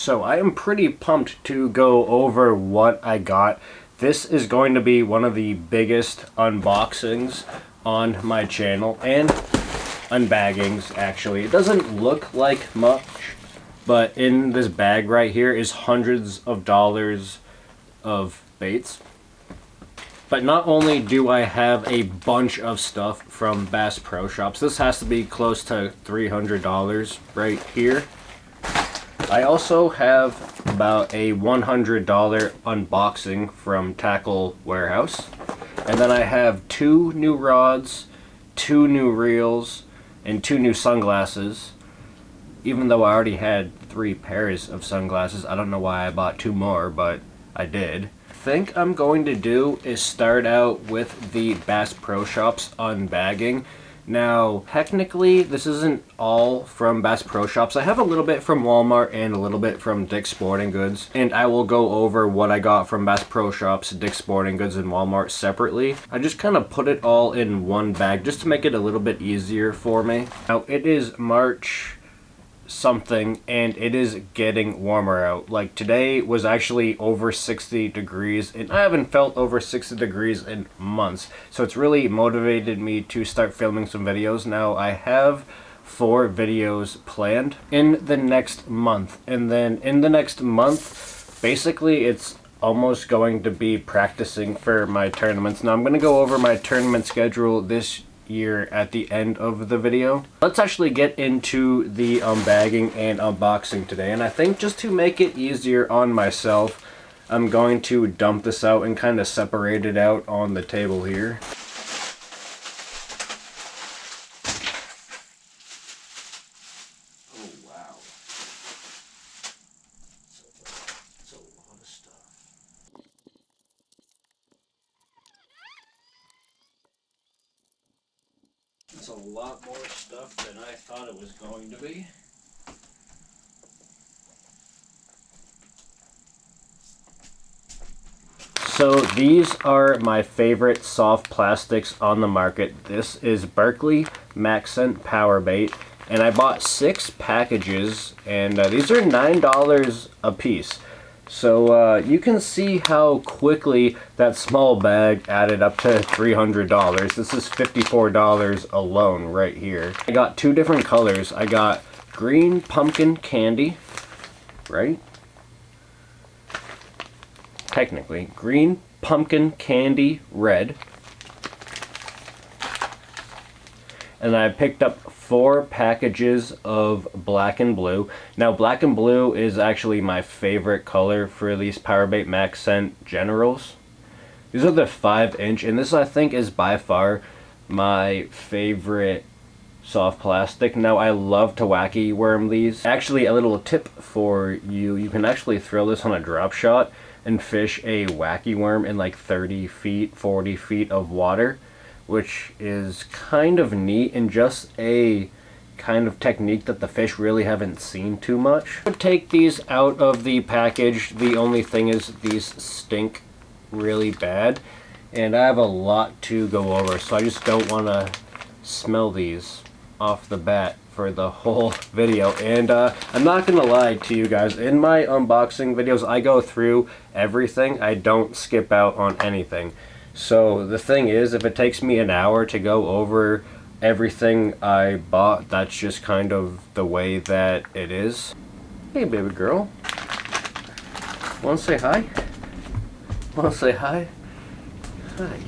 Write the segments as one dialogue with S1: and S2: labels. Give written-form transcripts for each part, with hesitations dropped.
S1: So I am pretty pumped to go over what I got. This is going to be one of the biggest unboxings on my channel, and unbaggings actually. It doesn't look like much, but in this bag right here is hundreds of dollars of baits. But not only do I have a bunch of stuff from Bass Pro Shops, this has to be close to $300 right here. I also have about a $100 unboxing from Tackle Warehouse. And then I have 2 new rods, 2 new reels, and 2 new sunglasses. Even though I already had 3 pairs of sunglasses, I don't know why I bought 2 more, but I did. I think I'm going to do is start out with the Bass Pro Shops unbagging. Now, technically, this isn't all from Bass Pro Shops. I have a little bit from Walmart and a little bit from Dick's Sporting Goods. And I will go over what I got from Bass Pro Shops, Dick's Sporting Goods, and Walmart separately. I just kind of put it all in one bag just to make it a little bit easier for me. Now, it is March something and it is getting warmer out. Like today was actually over 60 degrees and I haven't felt over 60 degrees in months, so it's really motivated me to start filming some videos. Now I have 4 videos planned in the next month, and then in the next month basically it's almost going to be practicing for my tournaments. Now I'm going to go over my tournament schedule this year at the end of the video. Let's actually get into the unbagging and unboxing today, and I think just to make it easier on myself, I'm going to dump this out and kind of separate it out on the table here. Oh wow. That's a lot of stuff. It's a lot more stuff than I thought it was going to be. So these are my favorite soft plastics on the market. This is Berkley Maxcent PowerBait, and I bought 6 packages, and these are $9 a piece. So you can see how quickly that small bag added up to $300. This is $54 alone right here. I got 2 different colors. I got green pumpkin candy, right? Technically, green pumpkin candy red. And I picked up 4 packages of black and blue. Now black and blue is actually my favorite color for these PowerBait Maxcent Generals. These are the 5-inch, and this I think is by far my favorite soft plastic. Now I love to wacky worm these. Actually, a little tip for you, you can actually throw this on a drop shot and fish a wacky worm in like 30 feet, 40 feet of water, which is kind of neat and just a kind of technique that the fish really haven't seen too much. I would take these out of the package. The only thing is these stink really bad, and I have a lot to go over, so I just don't want to smell these off the bat for the whole video. And I'm not gonna lie to you guys, in my unboxing videos I go through everything. I don't skip out on anything. So the thing is, if it takes me an hour to go over everything I bought, that's just kind of the way that it is. Hey baby girl, wanna say hi? Wanna say hi? Hi.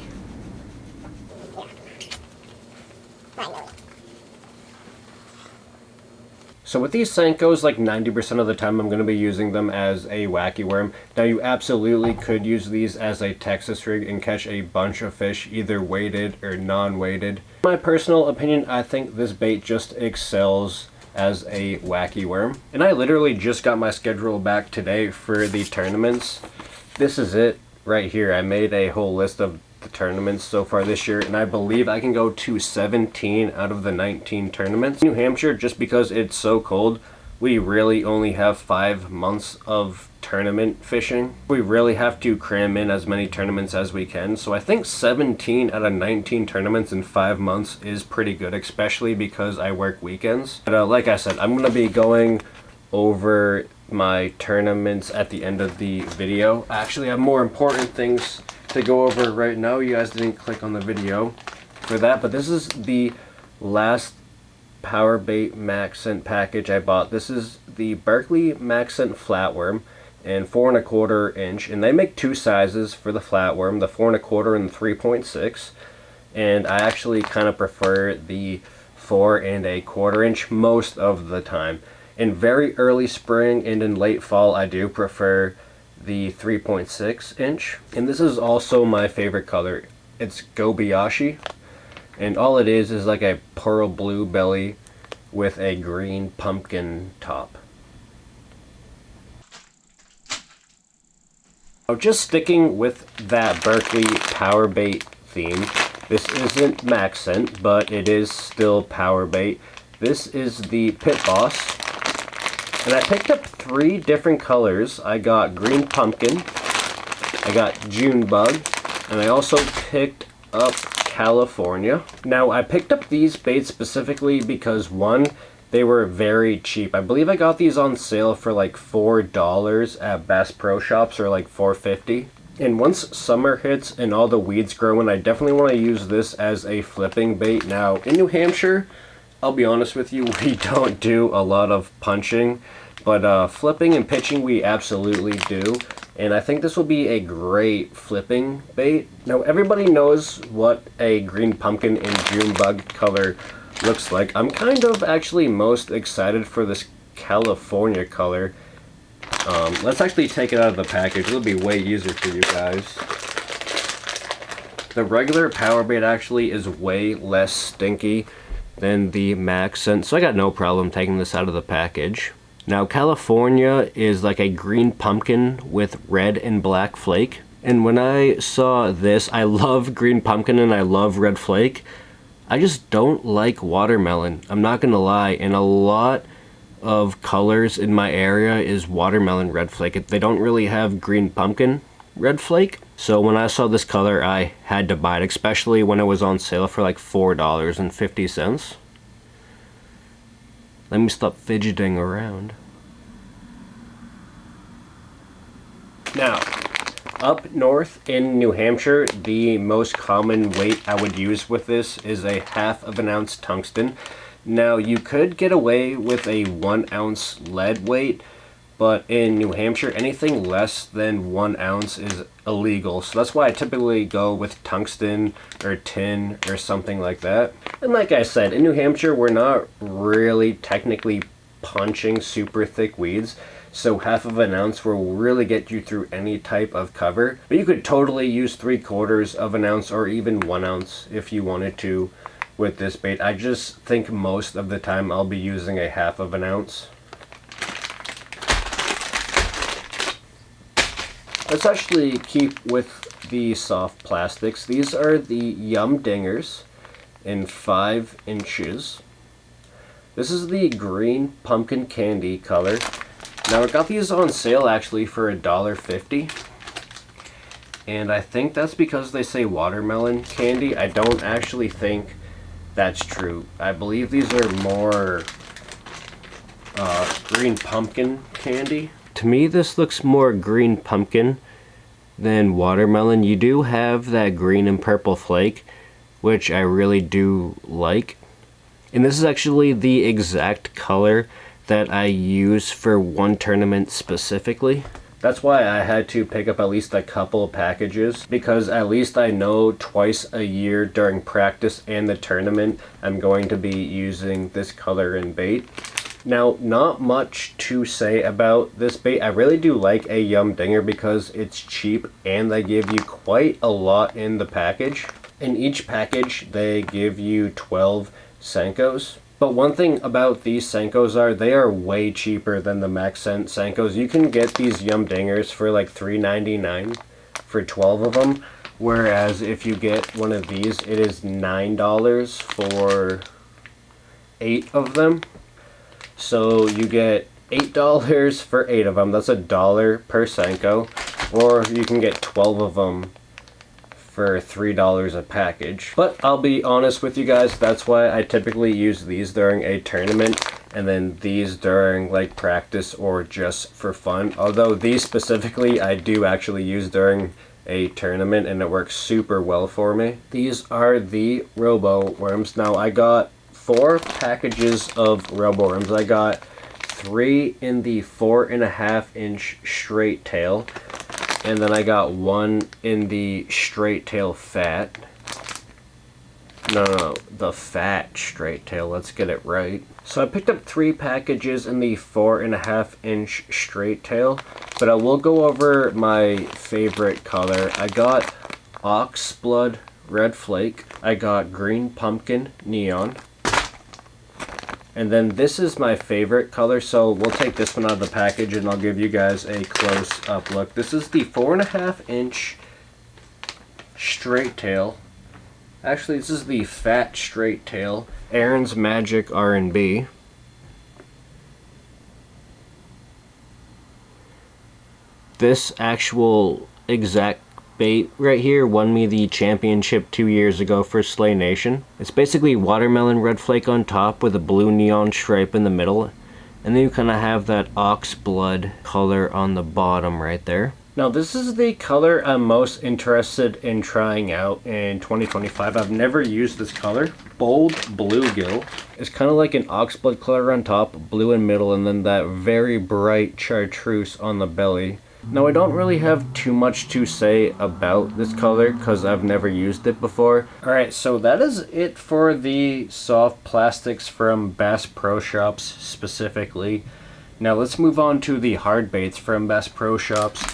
S1: So with these Senkos, like 90% of the time I'm going to be using them as a wacky worm. Now you absolutely could use these as a Texas rig and catch a bunch of fish, either weighted or non-weighted. In my personal opinion, I think this bait just excels as a wacky worm. And I literally just got my schedule back today for the tournaments. This is it right here. I made a whole list of the tournaments so far this year, and I believe I can go to 17 out of the 19 tournaments. New Hampshire, just because it's so cold, we really only have 5 months of tournament fishing. We really have to cram in as many tournaments as we can, so I think 17 out of 19 tournaments in 5 months is pretty good, especially because I work weekends. But like I said, I'm going to be going over my tournaments at the end of the video. I actually have more important things to go over right now. You guys didn't click on the video for that, but this is the last PowerBait Maxent package I bought. This is the Berkeley Maxent flatworm in 4 1/4 inch, and they make two sizes for the flatworm, the 4 1/4 and the 3.6, and I actually kind of prefer the 4 1/4 inch most of the time. In very early spring and in late fall, I do prefer the 3.6 inch, and this is also my favorite color. It's Gobiyashi, and all it is like a pearl blue belly with a green pumpkin top. Now, just sticking with that Berkeley PowerBait theme, this isn't Maxent, but it is still PowerBait. This is the Pit Boss, and I picked up 3 different colors. I got green pumpkin, I got June bug, and I also picked up California. Now, I picked up these baits specifically because, one, they were very cheap. I believe I got these on sale for like $4 at Bass Pro Shops, or like $4.50. And once summer hits and all the weeds grow in, I definitely want to use this as a flipping bait. Now, in New Hampshire, I'll be honest with you, we don't do a lot of punching, but flipping and pitching we absolutely do. And I think this will be a great flipping bait. Now, everybody knows what a green pumpkin and June bug color looks like. I'm kind of actually most excited for this California color. Let's actually take it out of the package. It'll be way easier for you guys. The regular PowerBait actually is way less stinky than the Maxent, so I got no problem taking this out of the package. Now, California is like a green pumpkin with red and black flake. And when I saw this, I love green pumpkin and I love red flake. I just don't like watermelon, I'm not gonna lie, and a lot of colors in my area is watermelon red flake. They don't really have green pumpkin red flake. So when I saw this color, I had to buy it, especially when it was on sale for like $4.50. Let me stop fidgeting around. Now, up north in New Hampshire, the most common weight I would use with this is a 1/2 ounce tungsten. Now, you could get away with a 1 ounce lead weight, but in New Hampshire, anything less than 1 ounce is illegal. So that's why I typically go with tungsten or tin or something like that. And like I said, in New Hampshire, we're not really technically punching super thick weeds. So 1/2 ounce will really get you through any type of cover. But you could totally use 3/4 ounce or even 1 ounce if you wanted to with this bait. I just think most of the time I'll be using a 1/2 ounce. Let's actually keep with the soft plastics. These are the Yum Dingers in 5 inches. This is the green pumpkin candy color. Now, I got these on sale actually for $1.50. And I think that's because they say watermelon candy. I don't actually think that's true. I believe these are more green pumpkin candy. To me, this looks more green pumpkin than watermelon. You do have that green and purple flake, which I really do like. And this is actually the exact color that I use for one tournament specifically. That's why I had to pick up at least a couple packages, because at least I know twice a year during practice and the tournament I'm going to be using this color in bait. Now, not much to say about this bait. I really do like a Yum Dinger because it's cheap and they give you quite a lot in the package. In each package, they give you 12 Senkos. But one thing about these Senkos are they are way cheaper than the Maxent Senkos. You can get these Yum Dingers for like $3.99 for 12 of them. Whereas if you get one of these, it is $9 for 8 of them. So you get $8 for 8 of them. That's $1 per Senko. Or you can get 12 of them for $3 a package. But I'll be honest with you guys, that's why I typically use these during a tournament. and then these during like practice or just for fun. Although these specifically I do actually use during a tournament and it works super well for me. These are the Robo Worms. Now I got 4 packages of Robo Worms. I got 3 in the 4.5-inch straight tail, and then I got 1 in the straight tail fat. No, the fat straight tail, let's get it right. So I picked up 3 packages in the 4.5-inch straight tail, but I will go over my favorite color. I got Ox Blood Red Flake, I got Green Pumpkin Neon, and then this is my favorite color, so we'll take this one out of the package and I'll give you guys a close-up look. This is the 4.5-inch straight tail. Actually, this is the fat straight tail. Aaron's Magic R&B. This actual exact bait right here won me the championship 2 years ago for Slay Nation. It's basically watermelon red flake on top with a blue neon stripe in the middle. And then you kind of have that ox blood color on the bottom right there. Now this is the color I'm most interested in trying out in 2025. I've never used this color. Bold Bluegill. It's kind of like an oxblood color on top, blue in middle, and then that very bright chartreuse on the belly. Now I don't really have too much to say about this color because I've never used it before. Alright, so that is it for the soft plastics from Bass Pro Shops specifically. Now let's move on to the hard baits from Bass Pro Shops.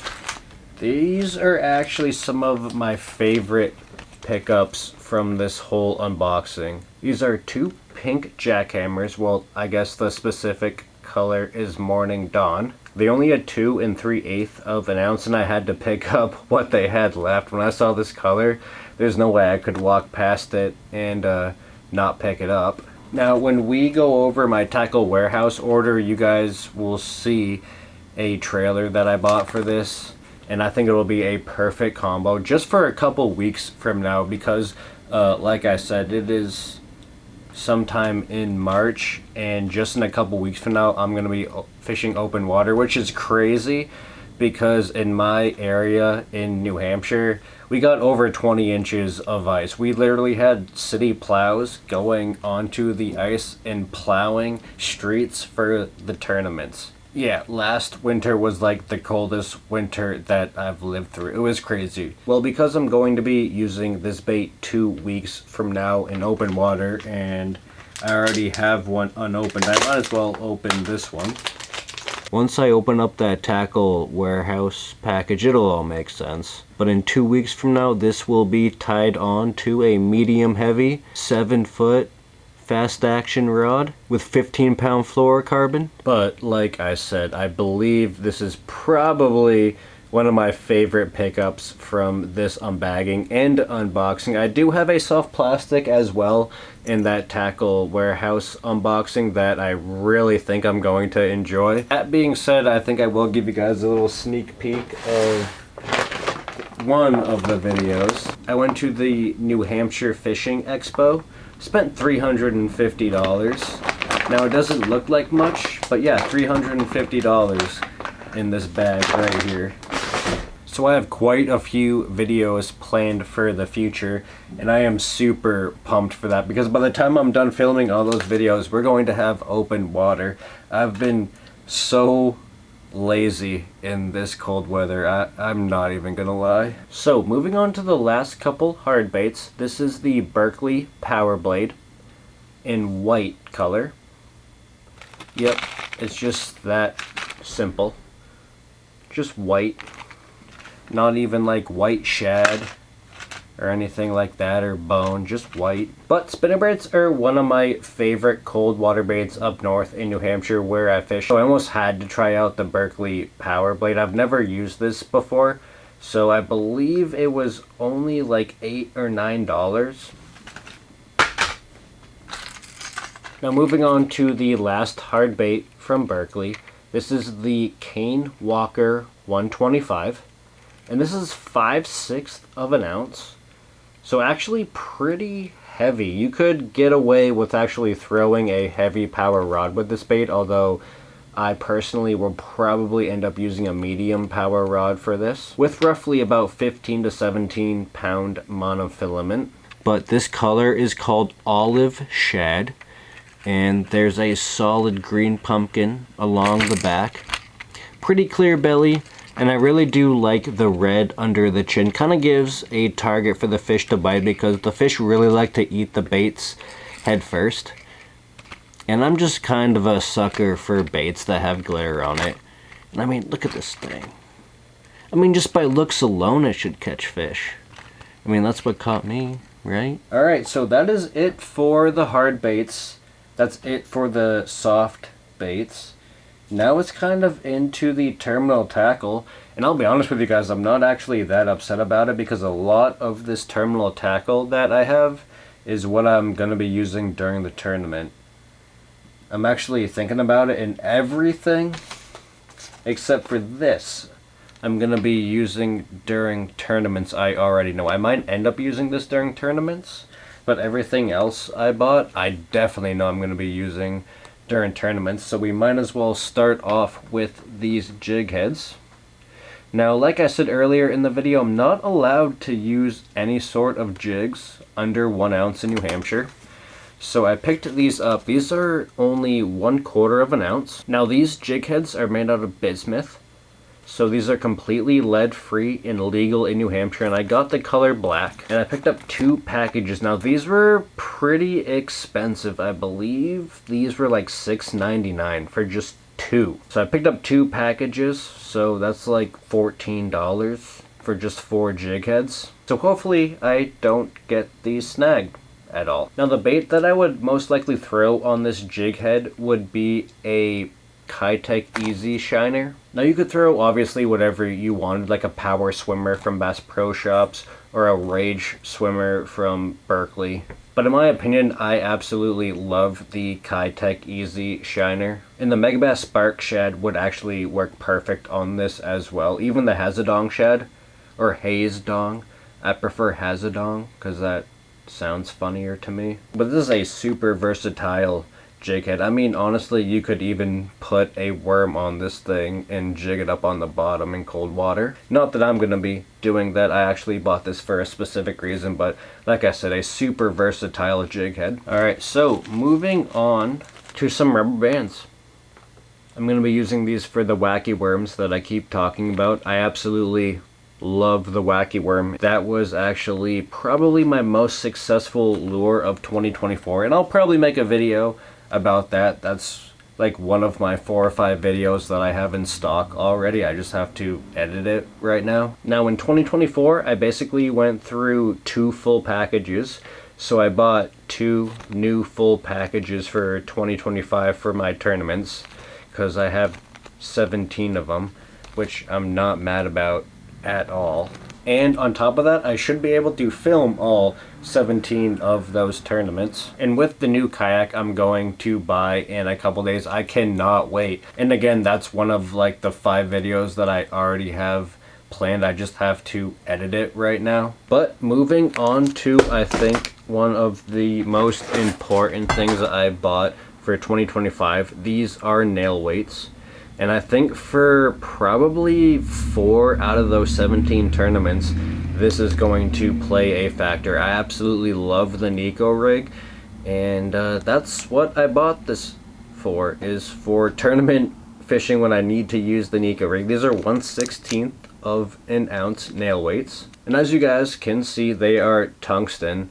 S1: These are actually some of my favorite pickups from this whole unboxing. These are 2 pink jackhammers. Well, I guess the specific color is Morning Dawn. They only had 2 3/8 of an ounce, and I had to pick up what they had left. When I saw this color, there's no way I could walk past it and not pick it up. Now, when we go over my Tackle Warehouse order, you guys will see a trailer that I bought for this. And I think it will be a perfect combo just for a couple weeks from now because, like I said, it is sometime in March, and just in a couple weeks from now, I'm going to be fishing open water, which is crazy because in my area in New Hampshire, we got over 20 inches of ice. We literally had city plows going onto the ice and plowing streets for the tournaments. Yeah, last winter was like the coldest winter that I've lived through. It was crazy. Well, because I'm going to be using this bait 2 weeks from now in open water, and I already have one unopened, I might as well open this one. Once I open up that Tackle Warehouse package, it'll all make sense. But in 2 weeks from now, this will be tied on to a medium heavy 7-foot fast action rod with 15-pound fluorocarbon. But like I said, I believe this is probably one of my favorite pickups from this unbagging and unboxing. I do have a soft plastic as well in that Tackle Warehouse unboxing that I really think I'm going to enjoy. That being said, I think I will give you guys a little sneak peek of one of the videos. I went to the New Hampshire Fishing Expo. Spent $350. Now it doesn't look like much, but yeah, $350 in this bag right here. So I have quite a few videos planned for the future, and I am super pumped for that because by the time I'm done filming all those videos, we're going to have open water. I've been so lazy in this cold weather, I'm not even gonna lie. So moving on to the last couple hard baits. This is the Berkley PowerBait in white color. Yep, it's just that simple. Just white. Not even like white shad or anything like that, or bone, just white. But spinnerbaits are one of my favorite cold water baits up north in New Hampshire where I fish. So I almost had to try out the Berkley PowerBait. I've never used this before, so I believe it was only like $8 or $9. Now moving on to the last hard bait from Berkley. This is the Cane Walker 125, and this is 5/6 of an ounce. So actually pretty heavy. You could get away with actually throwing a heavy power rod with this bait, although I personally will probably end up using a medium power rod for this, with roughly about 15 to 17 pound monofilament. But this color is called Olive Shad, and there's a solid green pumpkin along the back. Pretty clear belly, and I really do like the red under the chin. Kind of gives a target for the fish to bite, because the fish really like to eat the baits head first. And I'm just kind of a sucker for baits that have glitter on it. And I mean, look at this thing. I mean, just by looks alone, it should catch fish. I mean, that's what caught me, right? Alright, so that is it for the hard baits. That's it for the soft baits. Now it's kind of into the terminal tackle. And I'll be honest with you guys, I'm not actually that upset about it, because a lot of this terminal tackle that I have is what I'm going to be using during the tournament. I'm actually thinking about it, and everything except for this I'm going to be using during tournaments. I already know. I might end up using this during tournaments, but everything else I bought, I definitely know I'm going to be using during tournaments. So we might as well start off with these jig heads. Now, like I said earlier in the video, I'm not allowed to use any sort of jigs under 1 ounce in New Hampshire. So I picked these up. These are only 1/4 of an ounce. Now these jig heads are made out of bismuth. So these are completely lead free and legal in New Hampshire, and I got the color black. And I picked up 2 packages. Now these were pretty expensive. I believe these were like $6.99 for just 2. So I picked up 2 packages, so that's like $14 for just 4 jig heads. So hopefully I don't get these snagged at all. Now the bait that I would most likely throw on this jig head would be a Kitech Easy Shiner. Now you could throw obviously whatever you wanted, like a Power Swimmer from Bass Pro Shops or a Rage Swimmer from Berkeley. But in my opinion, I absolutely love the Kitech Easy Shiner. And the Megabass Spark Shad would actually work perfect on this as well. Even the Hazadong Shad, or Haze Dong. I prefer Hazadong because that sounds funnier to me. But this is a super versatile jig head. I mean, honestly, you could even put a worm on this thing and jig it up on the bottom in cold water. Not that I'm going to be doing that. I actually bought this for a specific reason, but like I said, a super versatile jig head. Alright, so moving on to some rubber bands. I'm going to be using these for the wacky worms that I keep talking about. I absolutely love the wacky worm. That was actually probably my most successful lure of 2024, and I'll probably make a video about that. That's like one of my 4 or 5 videos that I have in stock already. I just have to edit it right now. Now in 2024, I basically went through 2 full packages. So I bought 2 new full packages for 2025 for my tournaments, because I have 17 of them, which I'm not mad about at all. And on top of that, I should be able to film all 17 of those tournaments. And with the new kayak I'm going to buy in a couple days, I cannot wait. And again, that's one of like the 5 videos that I already have planned. I just have to edit it right now. But moving on to, I think, one of the most important things that I bought for 2025. These are nail weights. And I think for probably 4 out of those 17 tournaments, this is going to play a factor. I absolutely love the Nico rig, and that's what I bought this for, is for tournament fishing when I need to use the Nico rig. These are 1/16 of an ounce nail weights. And as you guys can see, they are tungsten.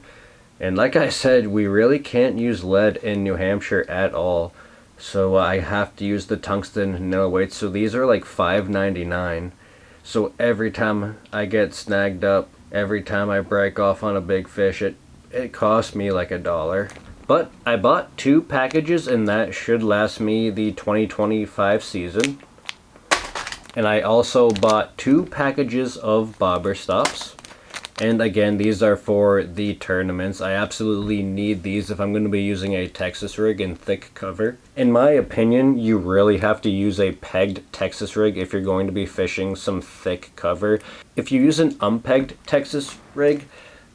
S1: And like I said, we really can't use lead in New Hampshire at all. So I have to use the tungsten nail weights. So these are like $5.99. So every time I get snagged up, every time I break off on a big fish, it costs me like $1. But I bought 2 packages, and that should last me the 2025 season. And I also bought 2 packages of bobber stops. And again, these are for the tournaments. I absolutely need these if I'm going to be using a Texas rig in thick cover. In my opinion, you really have to use a pegged Texas rig if you're going to be fishing some thick cover. If you use an unpegged Texas rig,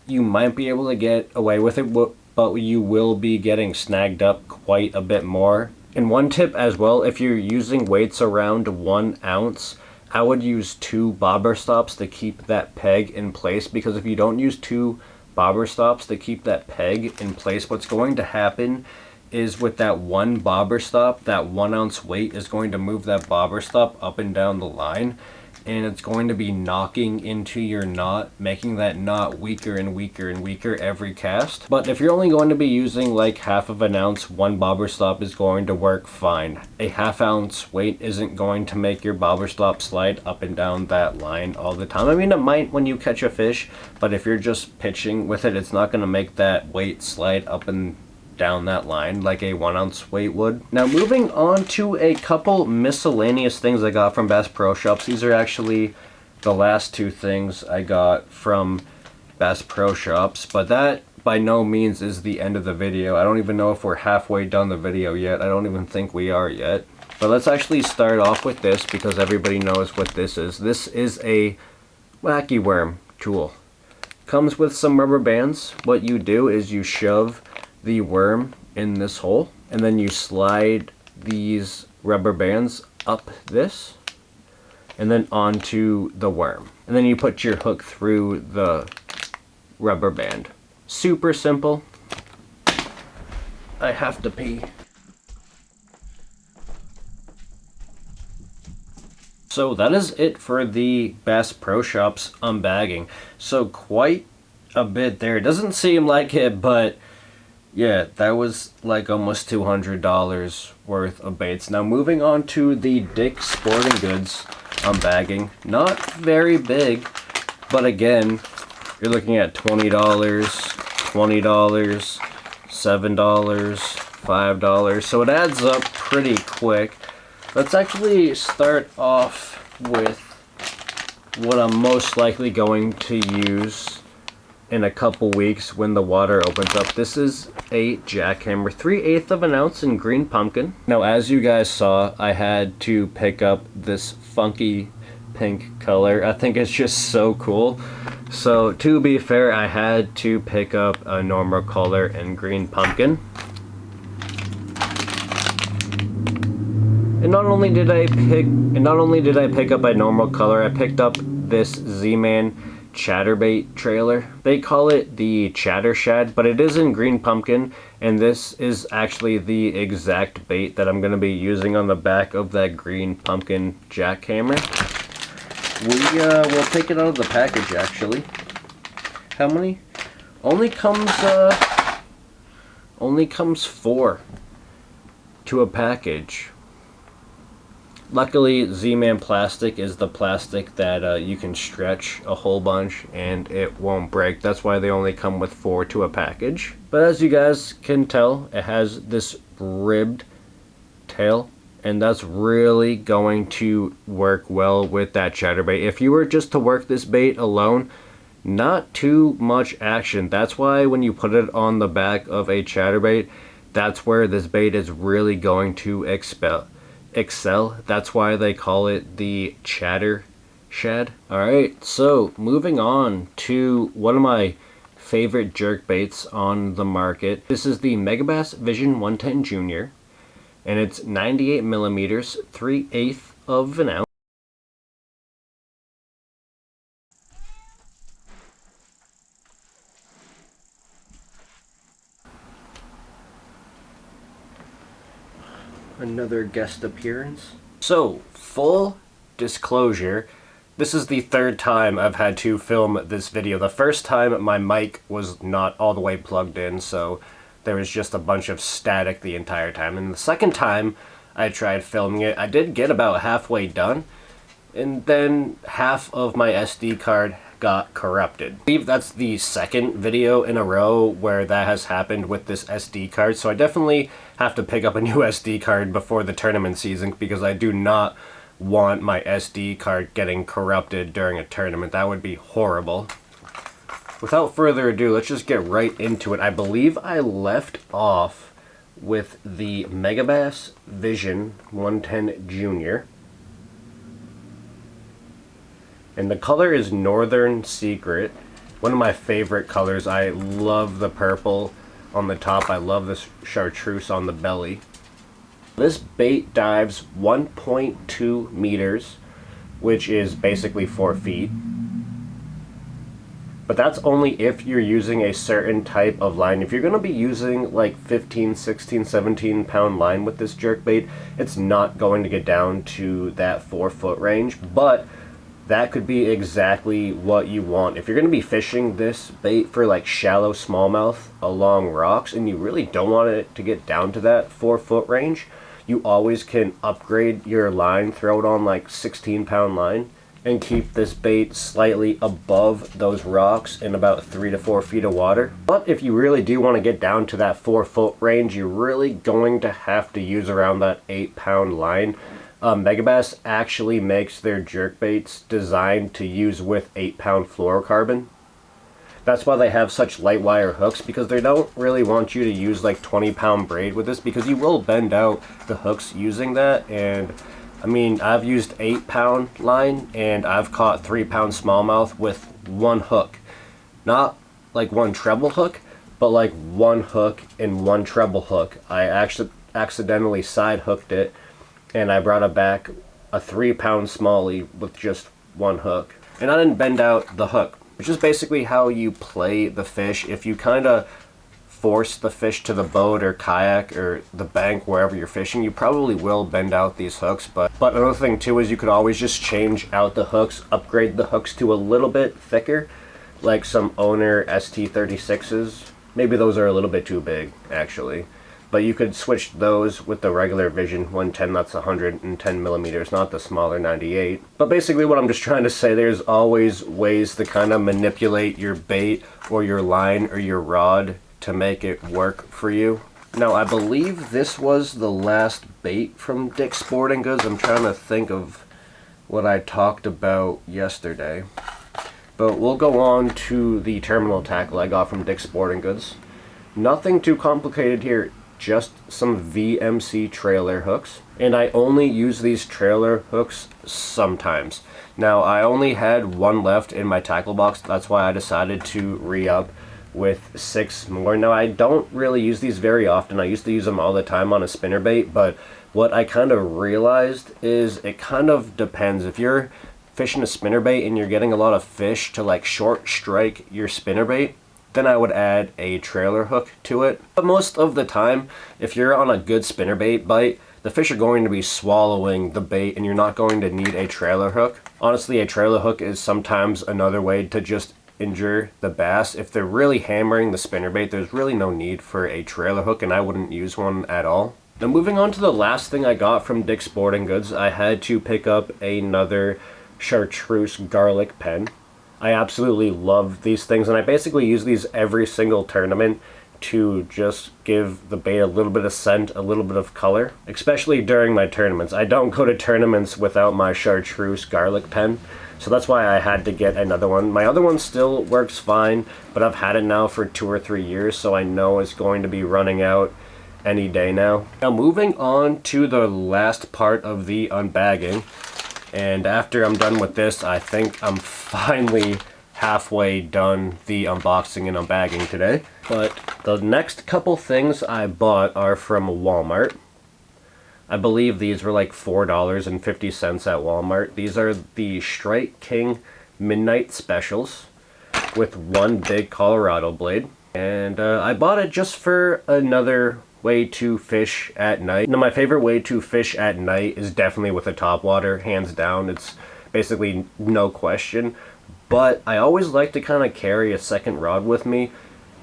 S1: you might be able to get away with it but you will be getting snagged up quite a bit more. And one tip as well, if you're using weights around 1 ounce, I would use 2 bobber stops to keep that peg in place, because if you don't use 2 bobber stops to keep that peg in place, what's going to happen is with that 1 bobber stop, that 1 ounce weight is going to move that bobber stop up and down the line, and it's going to be knocking into your knot, making that knot weaker and weaker and weaker every cast. But if you're only going to be using like half of an ounce, 1 bobber stop is going to work fine. A half ounce weight isn't going to make your bobber stop slide up and down that line all the time. I mean, it might when you catch a fish, but if you're just pitching with it, it's not going to make that weight slide up and down that line like a 1 ounce weight would. Now moving on to a couple miscellaneous things I got from Bass Pro Shops. These are actually the last 2 things I got from Bass Pro Shops, but that by no means is the end of the video. I don't even know if we're halfway done the video yet. I don't even think we are yet. But let's actually start off with this because everybody knows what this is. This is a wacky worm tool. Comes with some rubber bands. What you do is you shove the worm in this hole, and then you slide these rubber bands up this and then onto the worm, and then you put your hook through the rubber band. Super simple. I have to pee. So that is it for the Bass Pro Shops unbagging. So quite a bit there. It doesn't seem like it, but yeah, that was like almost $200 worth of baits. Now moving on to the Dick's Sporting Goods unbagging. Not very big, but again, you're looking at $20, $20, $7, $5. So it adds up pretty quick. Let's actually start off with what I'm most likely going to use in a couple weeks when the water opens up. This is a jackhammer, 3/8 of an ounce in green pumpkin. Now as you guys saw, I had to pick up this funky pink color. I think it's just so cool. So to be fair, I had to pick up a normal color in green pumpkin. And not only did I pick up a normal color, I picked up this Z-Man chatterbait trailer. They call it the chatter shad, but it is in green pumpkin, and this is actually the exact bait that I'm going to be using on the back of that green pumpkin jackhammer. We'll take it out of the package actually. How many? Only comes 4 to a package. Luckily, Z-Man plastic is the plastic that you can stretch a whole bunch and it won't break. That's why they only come with 4 to a package. But as you guys can tell, it has this ribbed tail, and that's really going to work well with that chatterbait. If you were just to work this bait alone, not too much action. That's why when you put it on the back of a chatterbait, that's where this bait is really going to excel. That's why they call it the chatter shad. Alright, so moving on to one of my favorite jerk baits on the market. This is the Megabass Vision 110 Junior, and it's 98 millimeters, 3/8 of an ounce. Another guest appearance. So, full disclosure, this is the 3rd time I've had to film this video. The first time my mic was not all the way plugged in, so there was just a bunch of static the entire time. And the second time I tried filming it, I did get about halfway done, and then half of my SD card got corrupted. I believe that's the 2nd video in a row where that has happened with this SD card, so I definitely have to pick up a new SD card before the tournament season because I do not want my SD card getting corrupted during a tournament. That would be horrible. Without further ado, let's just get right into it. I believe I left off with the Megabass Vision 110 Junior. And the color is Northern Secret. One of my favorite colors. I love the purple on the top. I love this chartreuse on the belly. This bait dives 1.2 meters, which is basically 4 feet. But that's only if you're using a certain type of line. If you're going to be using like 15, 16, 17 pound line with this jerkbait, it's not going to get down to that 4 foot range, but that could be exactly what you want. If you're going to be fishing this bait for like shallow smallmouth along rocks and you really don't want it to get down to that 4 foot range, you always can upgrade your line, throw it on like 16 pound line, and keep this bait slightly above those rocks in about 3 to 4 feet of water. But if you really do want to get down to that 4 foot range, you're really going to have to use around that 8 pound line. Megabass actually makes their jerkbaits designed to use with 8 pound fluorocarbon. That's why they have such light wire hooks, because they don't really want you to use like 20 pound braid with this, because you will bend out the hooks using that. And I mean, I've used 8 pound line and I've caught 3 pound smallmouth with one hook. Not like one treble hook, but like one hook and one treble hook. I actually accidentally side hooked it and I brought it back a 3 pound smallie with just one hook. And I didn't bend out the hook, which is basically how you play the fish. If you kind of force the fish to the boat or kayak or the bank wherever you're fishing, you probably will bend out these hooks. But another thing too is you could always just change out the hooks, upgrade the hooks to a little bit thicker, like some Owner ST36s. Maybe those are a little bit too big actually, but you could switch those with the regular Vision 110. That's 110 millimeters, not the smaller 98. But basically what I'm just trying to say, there's always ways to kind of manipulate your bait or your line or your rod to make it work for you. Now, I believe this was the last bait from Dick's Sporting Goods. I'm trying to think of what I talked about yesterday. But we'll go on to the terminal tackle I got from Dick's Sporting Goods. Nothing too complicated here, just some VMC trailer hooks. And I only use these trailer hooks sometimes. Now, I only had one left in my tackle box. That's why I decided to re-up with 6 more. Now, I don't really use these very often. I used to use them all the time on a spinnerbait, but what I kind of realized is it kind of depends. If you're fishing a spinnerbait and you're getting a lot of fish to like short strike your spinnerbait, then I would add a trailer hook to it. But most of the time, if you're on a good spinnerbait bite, the fish are going to be swallowing the bait and you're not going to need a trailer hook. Honestly, a trailer hook is sometimes another way to just injure the bass. If they're really hammering the spinnerbait, there's really no need for a trailer hook, and I wouldn't use one at all. Now, moving on to the last thing I got from Dick's Sporting Goods, I had to pick up another chartreuse garlic pen. I absolutely love these things, and I basically use these every single tournament to just give the bait a little bit of scent, a little bit of color, especially during my tournaments. I don't go to tournaments without my chartreuse garlic pen. So that's why I had to get another one. My other one still works fine, but I've had it now for 2 or 3 years, so I know it's going to be running out any day now. Now, moving on to the last part of the unbagging, and after I'm done with this, I think I'm finally halfway done the unboxing and unbagging today. But the next couple things I bought are from Walmart. I believe these were like $4.50 at Walmart. These are the Strike King Midnight Specials with one big Colorado blade. And I bought it just for another way to fish at night. Now, my favorite way to fish at night is definitely with a topwater, hands down. It's basically no question. But I always like to kind of carry a second rod with me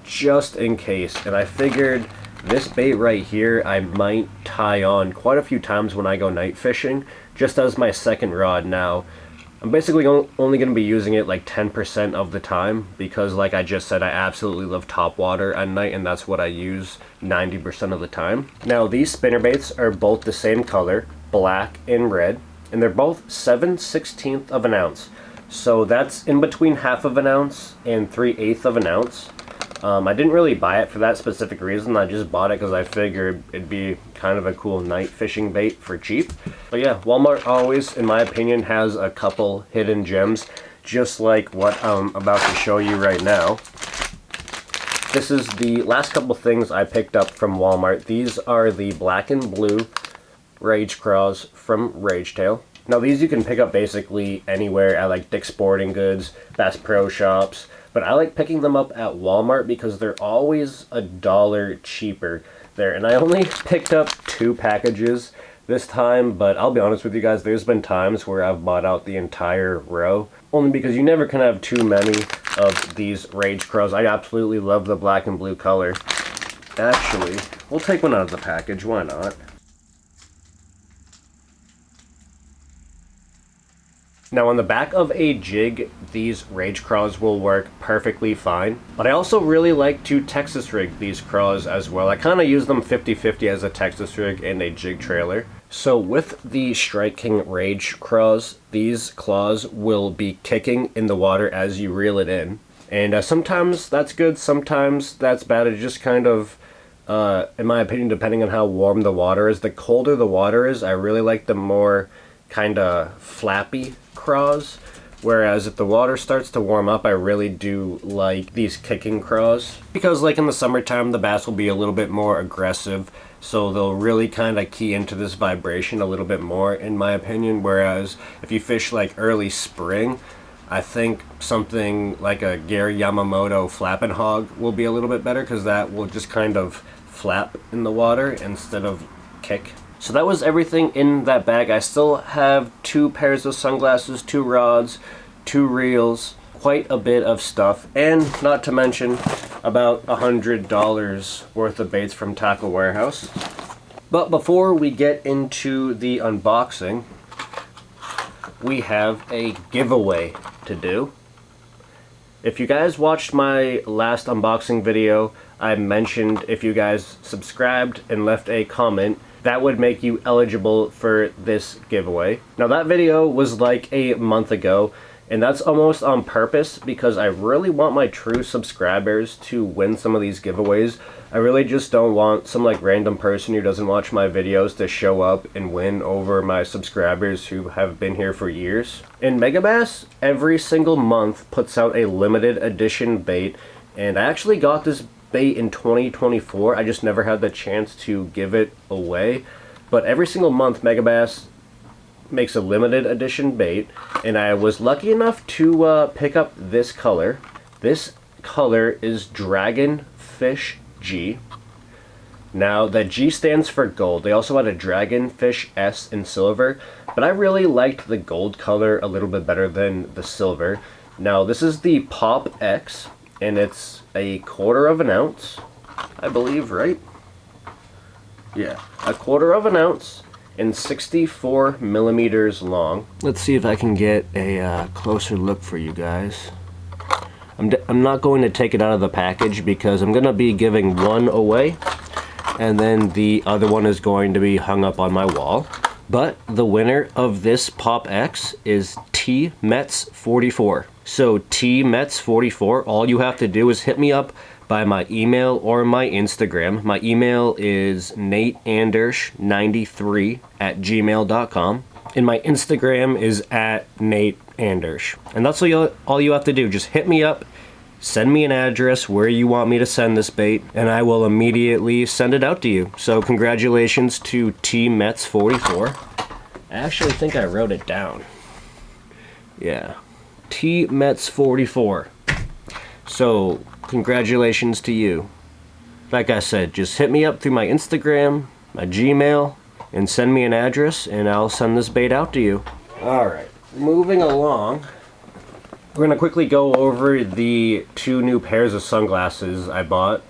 S1: just in case. And I figured this bait right here I might tie on quite a few times when I go night fishing, just as my second rod. Now, I'm basically only going to be using it like 10% of the time, because like I just said, I absolutely love topwater at night, and that's what I use 90% of the time. Now, these spinnerbaits are both the same color, black and red, and they're both 7/16 of an ounce. So that's in between 1/2 ounce and 3/8 of an ounce. I didn't really buy it for that specific reason. I just bought it because I figured it'd be kind of a cool night fishing bait for cheap. But yeah, Walmart always, in my opinion, has a couple hidden gems, just like what I'm about to show you right now. this is the last couple things I picked up from Walmart. These are the black and blue Rage Craws from Ragetail. Now these you can pick up basically anywhere at like Dick's Sporting Goods, Bass Pro Shops, but I like picking them up at Walmart because they're always $1 cheaper there. And I only picked up 2 packages this time, but I'll be honest with you guys, there's been times where I've bought out the entire row, only because you never can have too many of these Rage Craws. I absolutely love the black and blue color. Actually, we'll take one out of the package, why not? Now on the back of a jig, these Rage Craws will work perfectly fine, but I also really like to Texas rig these craws as well. I kind of use them 50-50 as a Texas rig and a jig trailer. So with the Strike King Rage Craws, these claws will be kicking in the water as you reel it in. And sometimes that's good, sometimes that's bad. It just kind of, in my opinion, depending on how warm the water is. The colder the water is, I really like the more kind of flappy craws, whereas if the water starts to warm up, I really do like these kicking craws, because like in the summertime the bass will be a little bit more aggressive, so they'll really kind of key into this vibration a little bit more, in my opinion. Whereas if you fish like early spring, I think something like a Gary Yamamoto flapping hog will be a little bit better, because that will just kind of flap in the water instead of kick. So that was everything in that bag. I still have 2 pairs of sunglasses, 2 rods, 2 reels, quite a bit of stuff, and not to mention about $100 worth of baits from Tackle Warehouse. But before we get into the unboxing, we have a giveaway to do. If you guys watched my last unboxing video, I mentioned if you guys subscribed and left a comment, that would make you eligible for this giveaway. Now that video was like a month ago, and that's almost on purpose because I really want my true subscribers to win some of these giveaways. I really just don't want some like random person who doesn't watch my videos to show up and win over my subscribers who have been here for years. And Megabass every single month puts out a limited edition bait, and I actually got this bait in 2024. I just never had the chance to give it away. But every single month Megabass makes a limited edition bait, and I was lucky enough to pick up this color. This color is Dragonfish G. Now the G stands for gold. They also had a Dragonfish S in silver, but I really liked the gold color a little bit better than the silver. Now this is the Pop X, and it's a 1/4 ounce, I believe, right? Yeah, a 1/4 ounce and 64 millimeters long. Let's see if I can get a closer look for you guys. I'm not going to take it out of the package because I'm going to be giving one away, and then the other one is going to be hung up on my wall. But the winner of this Pop X is T-Mets44. So T-Mets44, all you have to do is hit me up by my email or my Instagram. My email is nateandersh93@gmail.com, and my Instagram is @nateandersh. And that's all you have to do. Just hit me up, send me an address where you want me to send this bait, and I will immediately send it out to you. So congratulations to T-Mets44. I actually think I wrote it down. Yeah, T-Mets44. So congratulations to you. Like I said, just hit me up through my Instagram, my Gmail, and send me an address, and I'll send this bait out to you. Alright, moving along, we're going to quickly go over the 2 new pairs of sunglasses I bought.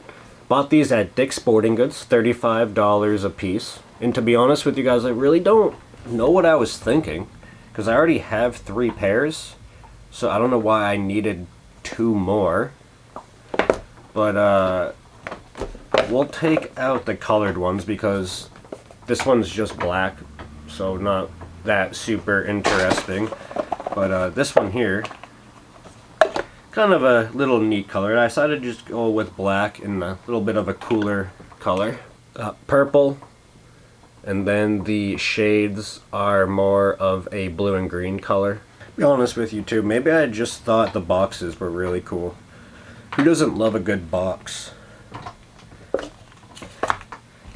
S1: Bought these at Dick's Sporting Goods, $35 a piece. And to be honest with you guys, I really don't know what I was thinking, because I already have 3 pairs, so I don't know why I needed 2 more. But we'll take out the colored ones because this one's just black, so not that super interesting. But this one here, kind of a little neat color. I decided to just go with black and a little bit of a cooler color. Purple, and then the shades are more of a blue and green color. To be honest with you too, maybe I just thought the boxes were really cool. Who doesn't love a good box?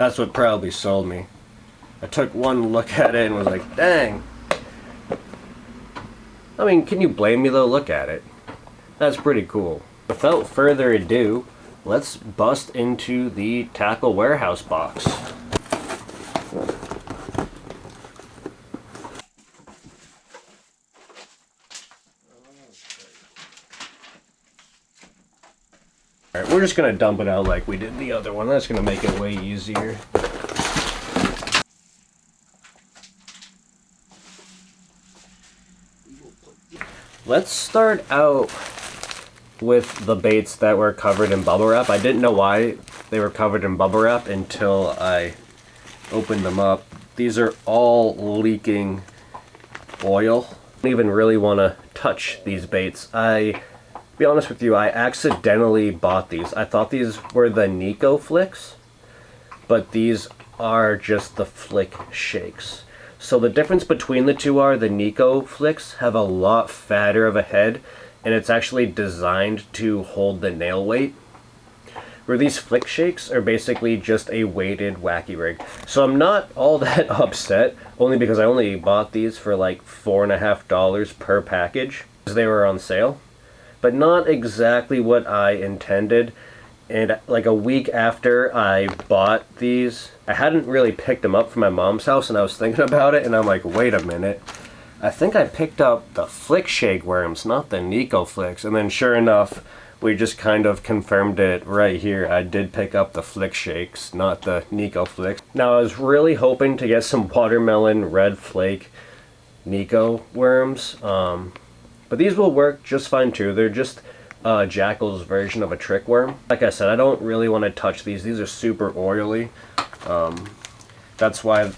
S1: That's what probably sold me. I took one look at it and was like, dang. I mean, can you blame me though? Look at it. That's pretty cool. Without further ado, let's bust into the tackle warehouse box. Alright, we're just gonna dump it out like we did the other one. That's gonna make it way easier. Let's start out with the baits that were covered in bubble wrap. I didn't know why they were covered in bubble wrap until I opened them up. These are all leaking oil. I don't even really want to touch these baits. Be honest with you, I accidentally bought these. I thought these were the Nico flicks, but these are just the flick shakes. So the difference between the two are the Nico flicks have a lot fatter of a head, and it's actually designed to hold the nail weight, where these flick shakes are basically just a weighted wacky rig. So I'm not all that upset, only because I only bought these for like $4.50 per package because they were on sale, but not exactly what I intended. And like a week after I bought these, I hadn't really picked them up from my mom's house, and I was thinking about it, and I'm like, wait a minute. I think I picked up the flick shake worms, not the Nico flicks. And then sure enough, we just kind of confirmed it right here. I did pick up the flick shakes, not the Nico flicks. Now I was really hoping to get some watermelon red flake Nico worms, but these will work just fine too. They're just Jackal's version of a trick worm. Like I said, I don't really want to touch these. These are super oily. That's why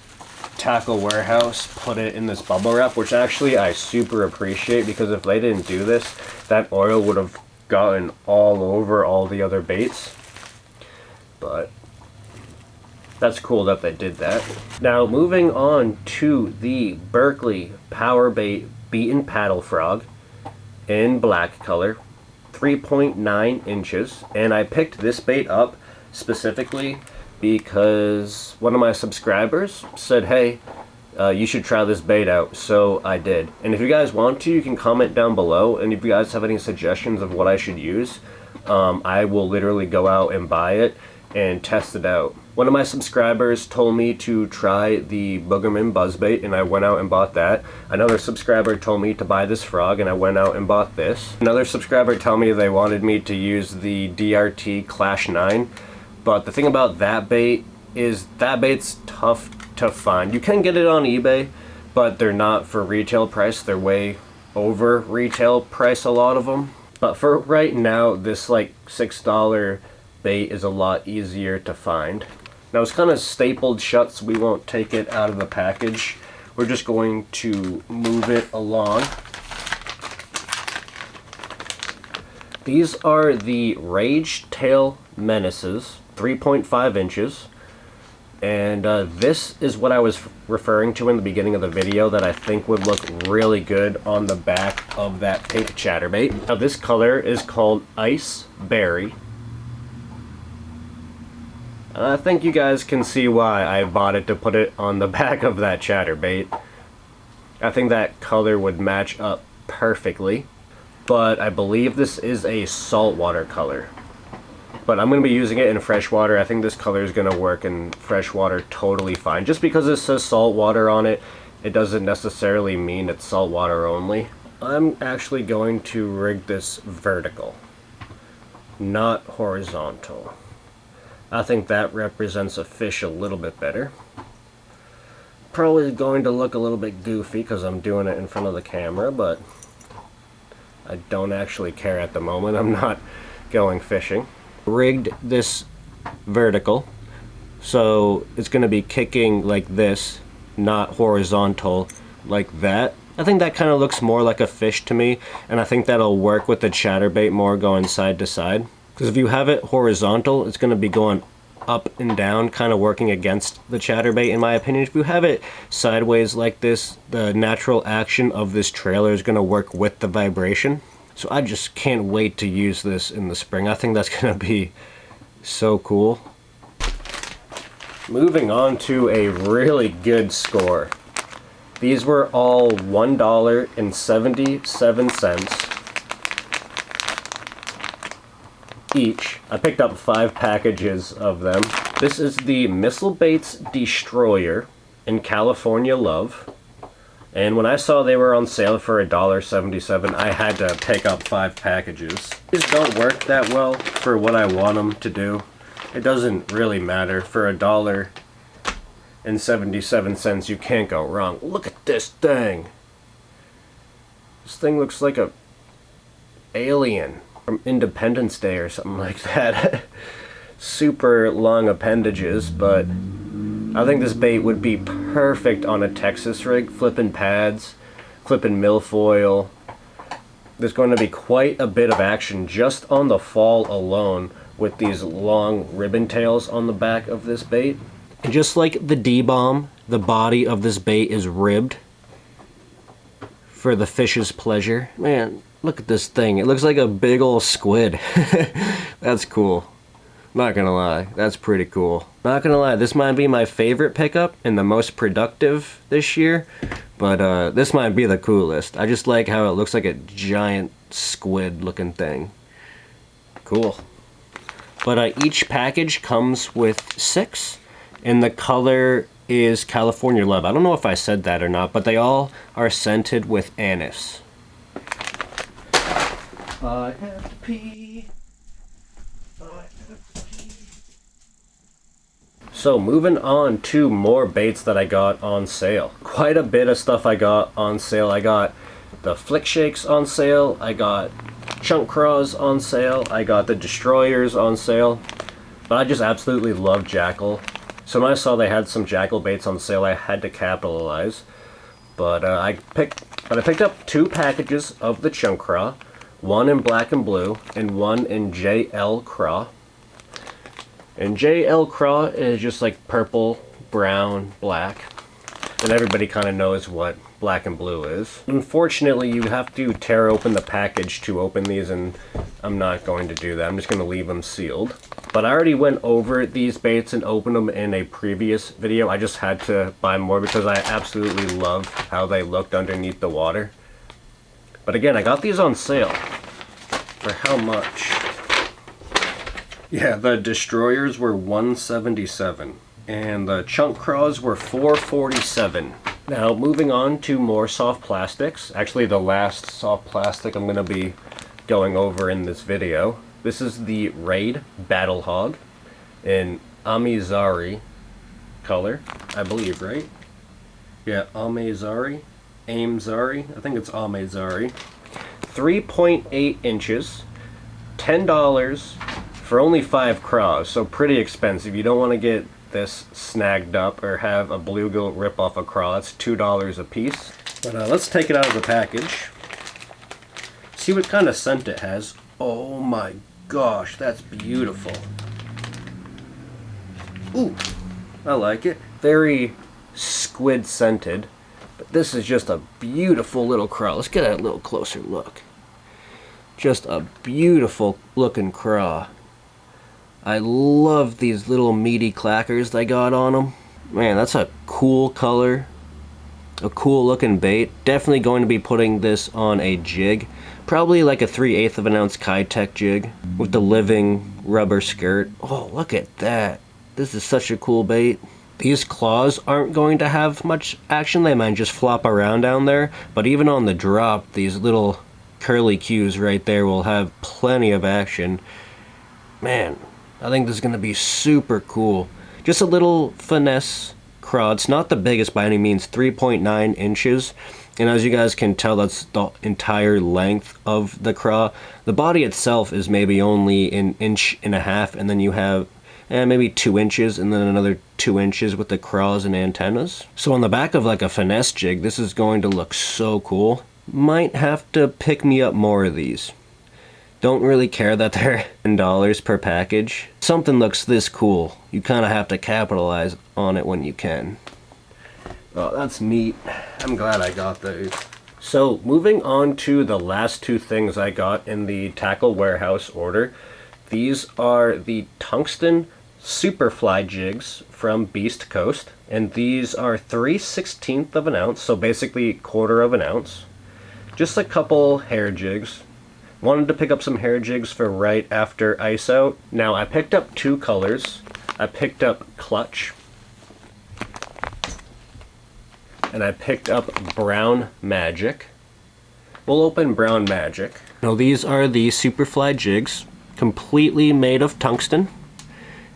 S1: Tackle Warehouse put it in this bubble wrap, which actually I super appreciate, because if they didn't do this, that oil would have gotten all over all the other baits. But that's cool that they did that. Now moving on to the Berkley PowerBait Beaten Paddle Frog in black color, 3.9 inches, and I picked this bait up specifically because one of my subscribers said, hey, you should try this bait out, so I did. And if you guys want to, you can comment down below, and if you guys have any suggestions of what I should use, I will literally go out and buy it and test it out. One of my subscribers told me to try the Boogerman buzzbait, and I went out and bought that. Another subscriber told me to buy this frog, and I went out and bought this. Another subscriber told me they wanted me to use the DRT Clash 9, but the thing about that bait is that bait's tough to find. You can get it on eBay, but they're not for retail price. They're way over retail price, a lot of them. But for right now, this like $6 bait is a lot easier to find. Now it's kind of stapled shut, so we won't take it out of the package. We're just going to move it along. These are the Rage Tail Menaces, 3.5 inches. And this is what I was referring to in the beginning of the video that I think would look really good on the back of that pink chatterbait. Now this color is called Ice Berry. I think you guys can see why I bought it to put it on the back of that chatterbait. I think that color would match up perfectly. But I believe this is a saltwater color. But I'm going to be using it in freshwater. I think this color is going to work in freshwater totally fine. Just because it says saltwater on it, it doesn't necessarily mean it's saltwater only. I'm actually going to rig this vertical, not horizontal. I think that represents a fish a little bit better. Probably going to look a little bit goofy because I'm doing it in front of the camera, but I don't actually care at the moment. I'm not going fishing. Rigged this vertical, so it's going to be kicking like this, not horizontal like that. I think that kind of looks more like a fish to me, and I think that'll work with the chatterbait more going side to side. Because if you have it horizontal, it's going to be going up and down, kind of working against the chatterbait in my opinion. If you have it sideways like this, the natural action of this trailer is going to work with the vibration. So I just can't wait to use this in the spring. I think that's going to be so cool. moving on to a really good score. These were all $1.77 each. I picked up 5 packages of them. This is the Missile Baits Destroyer in California Love. And when I saw they were on sale for $1.77, I had to pick up 5 packages. These don't work that well for what I want them to do. It doesn't really matter. For $1.77, you can't go wrong. Look at this thing. This thing looks like a alien from Independence Day or something like that. Super long appendages, but I think this bait would be perfect on a Texas rig, flipping pads, flipping milfoil. There's going to be quite a bit of action just on the fall alone with these long ribbon tails on the back of this bait. And just like the D-bomb, the body of this bait is ribbed for the fish's pleasure. Man, look at this thing. It looks like a big old squid. That's cool. Not gonna lie, that's pretty cool. Not gonna lie, this might be my favorite pickup and the most productive this year, but this might be the coolest. I just like how it looks like a giant squid looking thing. Cool. But each package comes with 6, and the color is California Love. I don't know if I said that or not, but they all are scented with anise. I have to pee. So moving on to more baits that I got on sale. Quite a bit of stuff I got on sale. I got the Flick Shakes on sale. I got Chunk Craws on sale. I got the Destroyers on sale. But I just absolutely love Jackal. So when I saw they had some Jackal baits on sale, I had to capitalize. But I picked up 2 packages of the Chunk Craw. One in black and blue and one in JL Craw. And JL Craw is just like purple, brown, black. And everybody kind of knows what black and blue is. Unfortunately, you have to tear open the package to open these, and I'm not going to do that. I'm just going to leave them sealed. But I already went over these baits and opened them in a previous video. I just had to buy more because I absolutely love how they looked underneath the water. But again, I got these on sale. For how much? Yeah, the Destroyers were $177, and the Chunk Craws were $447. Now, moving on to more soft plastics. Actually, the last soft plastic I'm going to be going over in this video. This is the Raid Battle Hog in Amizari color, I believe, right? Yeah, Amizari. Amezari. I think it's Amezari. 3.8 inches. $10. For only 5 craws, so pretty expensive. You don't want to get this snagged up or have a bluegill rip off a craw. That's $2 a piece. But let's take it out of the package. See what kind of scent it has. Oh my gosh, that's beautiful. Ooh, I like it. Very squid scented. But this is just a beautiful little craw. Let's get a little closer look. Just a beautiful looking craw. I love these little meaty clackers they got on them. Man, that's a cool color. A cool looking bait. Definitely going to be putting this on a jig. Probably like a 3/8 of an ounce Kitech jig with the living rubber skirt. Oh, look at that. This is such a cool bait. These claws aren't going to have much action. They might just flop around down there. But even on the drop, these little curly cues right there will have plenty of action. Man, I think this is going to be super cool. Just a little finesse craw. It's not the biggest by any means, 3.9 inches. And as you guys can tell, that's the entire length of the craw. The body itself is maybe only an 1.5 inches, and then you have maybe 2 inches, and then another 2 inches with the craws and antennas. So on the back of like a finesse jig, this is going to look so cool. Might have to pick me up more of these. Don't really care that they're $10 per package. Something looks this cool, you kind of have to capitalize on it when you can. Oh, that's neat. I'm glad I got those. So, moving on to the last 2 things I got in the Tackle Warehouse order. These are the Tungsten Superfly jigs from Beast Coast, and these are 3/16 of an ounce, so basically 1/4 of an ounce. Just a couple hair jigs. Wanted to pick up some hair jigs for right after ice out. Now I picked up 2 colors. I picked up Clutch, and I picked up Brown Magic. We'll open Brown Magic. Now these are the Superfly jigs, completely made of tungsten.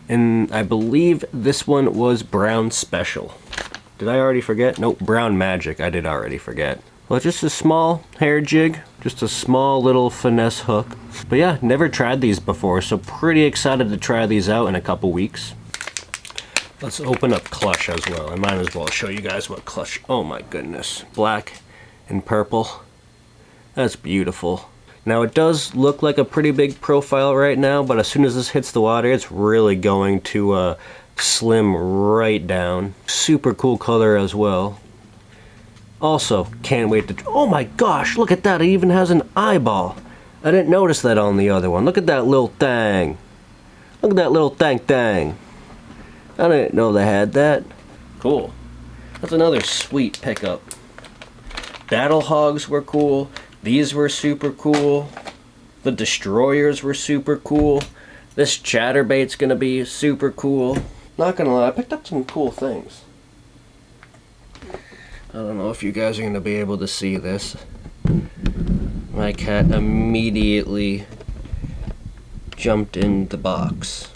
S1: And I believe this one was Brown Special. Did I already forget? Nope, Brown Magic, I did already forget. Well, just a small hair jig, just a small little finesse hook. But yeah, never tried these before, so pretty excited to try these out in a couple weeks. Let's open up Clutch as well. I might as well show you guys what Clutch, oh my goodness. Black and purple. That's beautiful. Now it does look like a pretty big profile right now, but as soon as this hits the water, it's really going to slim right down. Super cool color as well. Also, can't wait to, oh my gosh, look at that, it even has an eyeball. I didn't notice that on the other one. Look at that little thing. Look at that little thing. I didn't know they had that. Cool. That's another sweet pickup. Battle Hogs were cool. These were super cool. The Destroyers were super cool. This Chatterbait's gonna be super cool. Not gonna lie, I picked up some cool things. I don't know if you guys are gonna be able to see this. My cat immediately jumped in the box.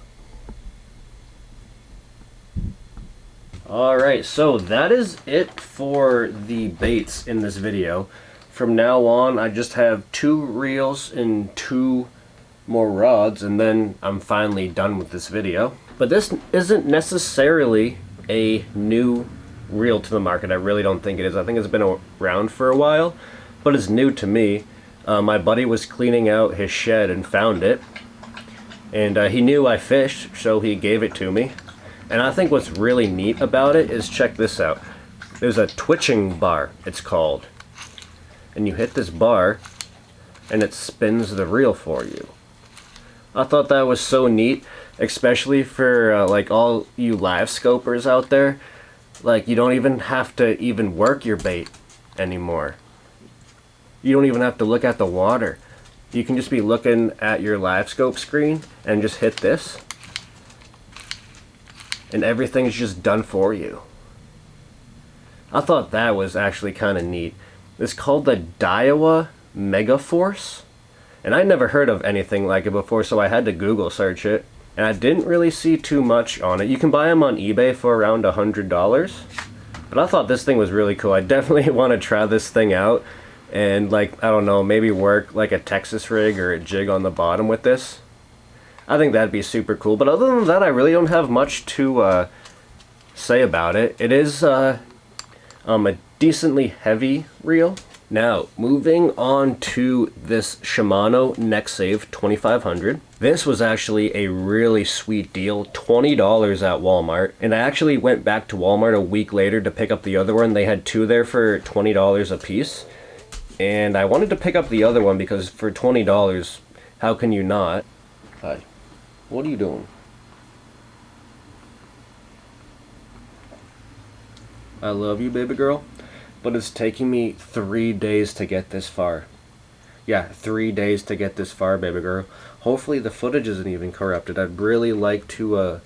S1: Alright, so that is it for the baits in this video. From now on, I just have 2 reels and 2 more rods, and then I'm finally done with this video. But this isn't necessarily a new reel to the market. I really don't think it is. I think it's been around for a while, but it's new to me. My buddy was cleaning out his shed and found it, and he knew I fished, so he gave it to me. And I think what's really neat about it is, check this out. There's a twitching bar, it's called. And you hit this bar, and it spins the reel for you. I thought that was so neat, especially for like all you live scopers out there. Like, you don't even have to even work your bait anymore. You don't even have to look at the water. You can just be looking at your live scope screen and just hit this, and everything's just done for you. I thought that was actually kind of neat. It's called the Daiwa Megaforce, and I never heard of anything like it before, so I had to Google search it, and I didn't really see too much on it. You can buy them on eBay for around $100, but I thought this thing was really cool. I definitely want to try this thing out, and like, I don't know, maybe work like a Texas rig or a jig on the bottom with this. I think that'd be super cool, but other than that, I really don't have much to say about it. It is a decently heavy reel. Now, moving on to this Shimano Neck Save 2500. This was actually a really sweet deal, $20 at Walmart. And I actually went back to Walmart a week later to pick up the other one. They had 2 there for $20 a piece. And I wanted to pick up the other one because for $20, how can you not? Hi, what are you doing? I love you, baby girl. But it's taking me 3 days to get this far. Yeah, 3 days to get this far, baby girl. Hopefully the footage isn't even corrupted. I'd really like to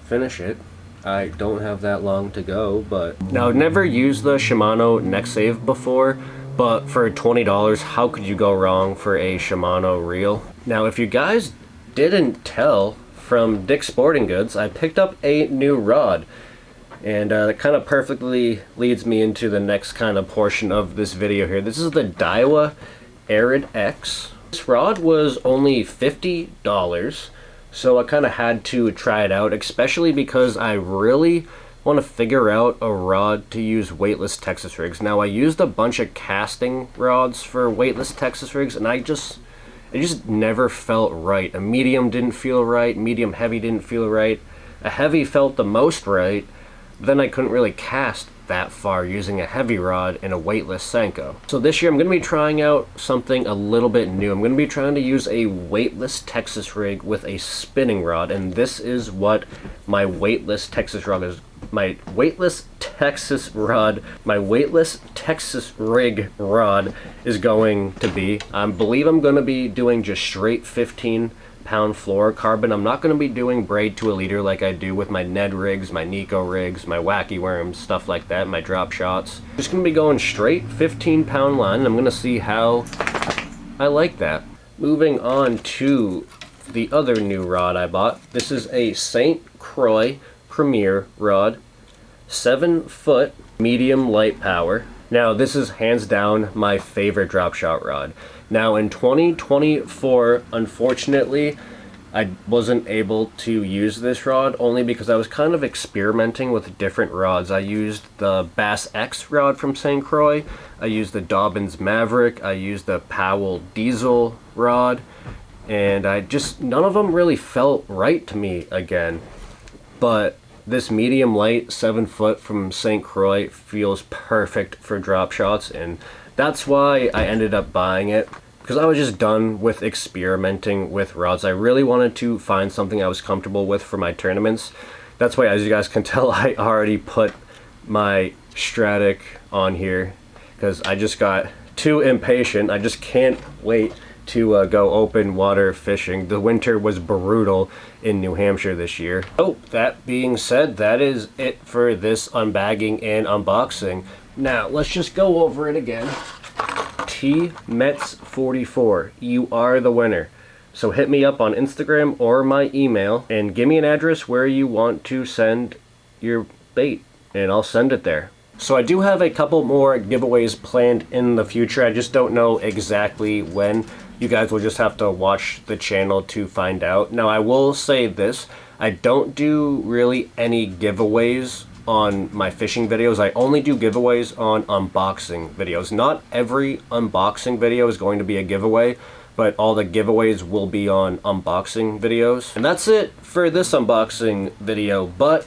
S1: finish it. I don't have that long to go, but... Now, I've never used the Shimano Neck Save before, but for $20, how could you go wrong for a Shimano reel? Now, if you guys didn't tell from Dick's Sporting Goods, I picked up a new rod. And that kind of perfectly leads me into the next kind of portion of this video here. This is the Daiwa Arid X. This rod was only $50, so I kind of had to try it out, especially because I really want to figure out a rod to use weightless Texas rigs. Now, I used a bunch of casting rods for weightless Texas rigs, and it just never felt right. A medium didn't feel right, medium heavy didn't feel right, a heavy felt the most right, then I couldn't really cast that far using a heavy rod and a weightless Senko. So this year I'm going to be trying out something a little bit new. I'm going to be trying to use a weightless Texas rig with a spinning rod, and this is what my weightless Texas rod is. My weightless Texas rig rod is going to be. I believe I'm going to be doing just straight 15-pound fluorocarbon. I'm not going to be doing braid to a leader like I do with my Ned rigs, my Nico rigs, my Wacky Worms, stuff like that, my drop shots. Just going to be going straight 15-pound line, and I'm going to see how I like that. Moving on to the other new rod I bought. This is a St. Croix Premier rod, 7-foot, medium light power. Now this is hands down my favorite drop shot rod. Now in 2024, unfortunately, I wasn't able to use this rod only because I was kind of experimenting with different rods. I used the Bass X rod from St. Croix, I used the Dobbins Maverick, I used the Powell Diesel rod, and none of them really felt right to me again. But this medium light 7-foot from St. Croix feels perfect for drop shots, and that's why I ended up buying it, because I was just done with experimenting with rods. I really wanted to find something I was comfortable with for my tournaments. That's why, as you guys can tell, I already put my Stratic on here because I just got too impatient. I just can't wait to go open water fishing. The winter was brutal in New Hampshire this year. Oh, that being said, that is it for this unbagging and unboxing. Now let's just go over it again. T-Mets44, you are the winner. So hit me up on Instagram or my email and give me an address where you want to send your bait, and I'll send it there. So I do have a couple more giveaways planned in the future. I just don't know exactly when. You guys will just have to watch the channel to find out. Now I will say this, I don't do really any giveaways on my fishing videos. I only do giveaways on unboxing videos. Not every unboxing video is going to be a giveaway, but all the giveaways will be on unboxing videos. And that's it for this unboxing video, but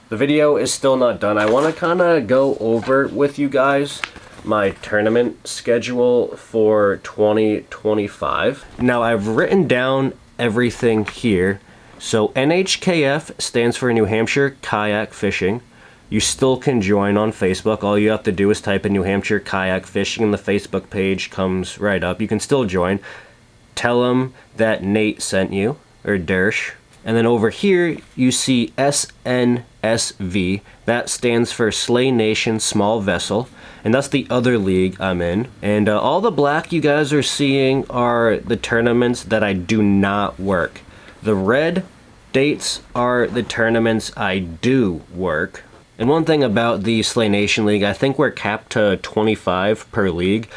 S1: the video is still not done. I want to kind of go over with you guys my tournament schedule for 2025. Now I've written down everything here. So NHKF stands for New Hampshire Kayak Fishing. You still can join on Facebook. All you have to do is type in New Hampshire Kayak Fishing and the Facebook page comes right up. You can still join. Tell them that Nate sent you, or Dersch. And then over here you see SNSV. That stands for Slay Nation Small Vessel. And that's the other league I'm in. And all the black you guys are seeing are the tournaments that I do not work. The red dates are the tournaments I do work. And one thing about the Slay Nation League, I think we're capped to 25 per league.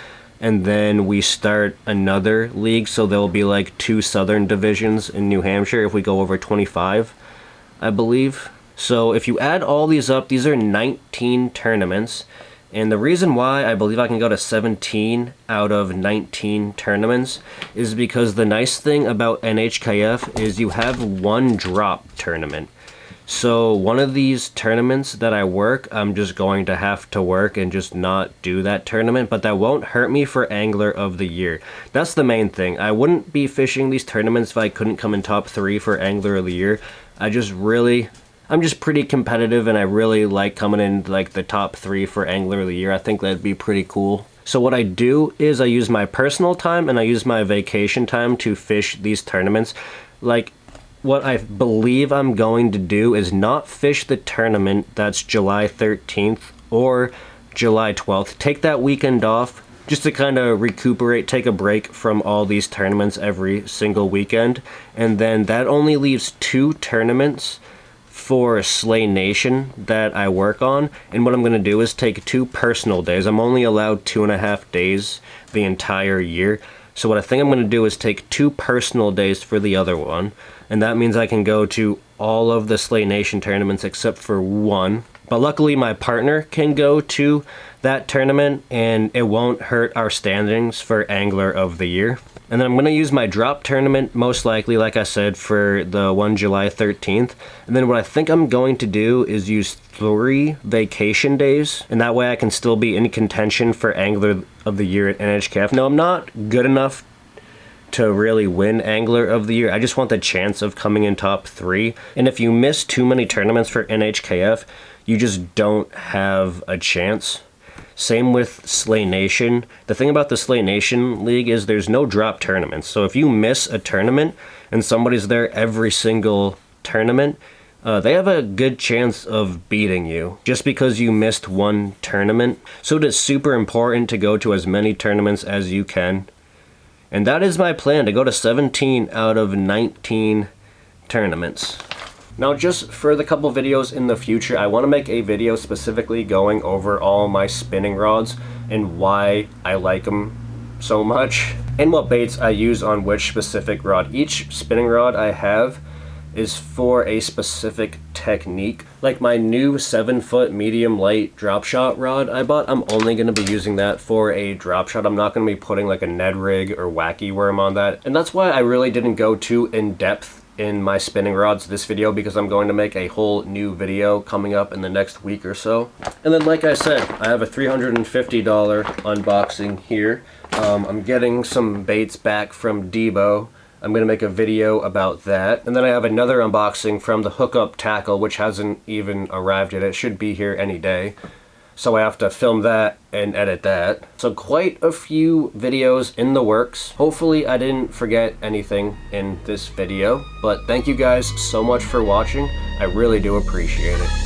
S1: And then we start another league, so there'll be like 2 southern divisions in New Hampshire if we go over 25, I believe. So if you add all these up, these are 19 tournaments. And the reason why I believe I can go to 17 out of 19 tournaments is because the nice thing about NHKF is you have one drop tournament. So one of these tournaments that I work, I'm just going to have to work and just not do that tournament, but that won't hurt me for Angler of the Year. That's the main thing. I wouldn't be fishing these tournaments if I couldn't come in top 3 for Angler of the Year. I'm just pretty competitive, and I really like coming in like the top 3 for Angler of the Year. I think that'd be pretty cool. So what I do is I use my personal time and I use my vacation time to fish these tournaments. Like, what I believe I'm going to do is not fish the tournament that's July 13th or July 12th. Take that weekend off just to kind of recuperate, take a break from all these tournaments every single weekend. And then that only leaves 2 tournaments for Slay Nation that I work on, and what I'm going to do is take 2 personal days. I'm only allowed 2.5 days the entire year, so what I think I'm going to do is take 2 personal days for the other one, and that means I can go to all of the Slay Nation tournaments except for one, But luckily my partner can go to that tournament and it won't hurt our standings for Angler of the Year. And then I'm going to use my drop tournament, most likely, like I said, for the one July 13th. And then what I think I'm going to do is use 3 vacation days. And that way I can still be in contention for Angler of the Year at NHKF. No, I'm not good enough to really win Angler of the Year. I just want the chance of coming in top 3. And if you miss too many tournaments for NHKF, you just don't have a chance. Same with Slay Nation. The thing about the Slay Nation League is there's no drop tournaments. So if you miss a tournament and somebody's there every single tournament, they have a good chance of beating you just because you missed one tournament. So it is super important to go to as many tournaments as you can. And that is my plan, to go to 17 out of 19 tournaments. Now, just for the couple videos in the future, I want to make a video specifically going over all my spinning rods and why I like them so much, and what baits I use on which specific rod. Each spinning rod I have is for a specific technique. Like my new 7-foot medium light drop shot rod I bought, I'm only going to be using that for a drop shot. I'm not going to be putting like a Ned rig or wacky worm on that. And that's why I really didn't go too in depth in my spinning rods this video, because I'm going to make a whole new video coming up in the next week or so. And then, like I said, I have a $350 unboxing here. I'm getting some baits back from Debo. I'm going to make a video about that. And then I have another unboxing from the hookup tackle, which hasn't even arrived yet. It should be here any day. So I have to film that and edit that. So quite a few videos in the works. Hopefully I didn't forget anything in this video, but thank you guys so much for watching. I really do appreciate it.